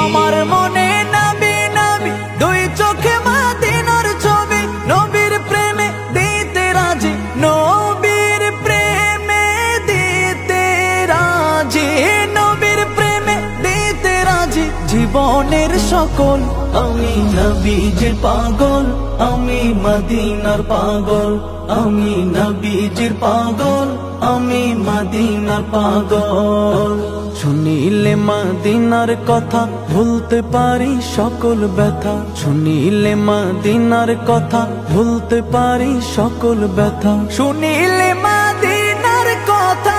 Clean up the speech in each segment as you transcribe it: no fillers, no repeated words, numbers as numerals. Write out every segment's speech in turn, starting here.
আমার মনে নবী নবী দুই চোখে মদিনার ছবি, নবীর প্রেমে দিতে রাজি, নবীর প্রেমে দিতে রাজি, নবীর প্রেমে দিতে রাজি। জীবনের সকল আমি নবীজির পাগল, আমি মদিনার পাগল, আমি নবীজির পাগল, আমি মদিনার পাগল। শুনিলে মদিনার কথা ভুলতে পারি সকল ব্যথা, শুনিলে মদিনার কথা ভুলতে পারি সকল ব্যথা, শুনিলে মদিনার কথা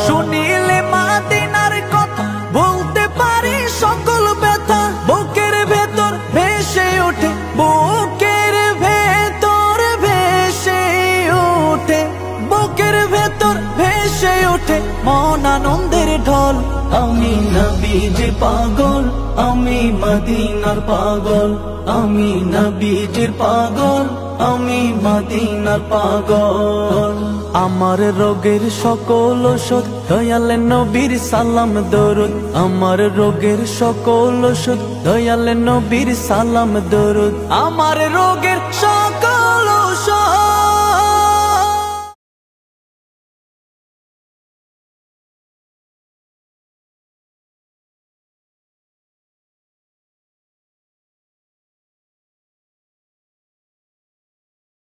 শুনিলে মদিনার কথা ভুলতে পারি সকল ব্যথা। বুকের ভেতর ভেসে ওঠে, বুকের ভেতর ভেসে ওঠে, বুকের ভেতর ভেসে ওঠে মন আনন্দের ঢল। আমি নবীজির পাগল, আমি মদিনার পাগল, আমি নবীজির পাগল, আমি মদিনার পাগল। আমার রোগের সকল ওষুধ দয়াল নবীর সালাম দরুদ, আমার রোগের সকল ওষুধ দয়াল নবীর সালাম দরুদ, আমার রোগের সকল ওষুধ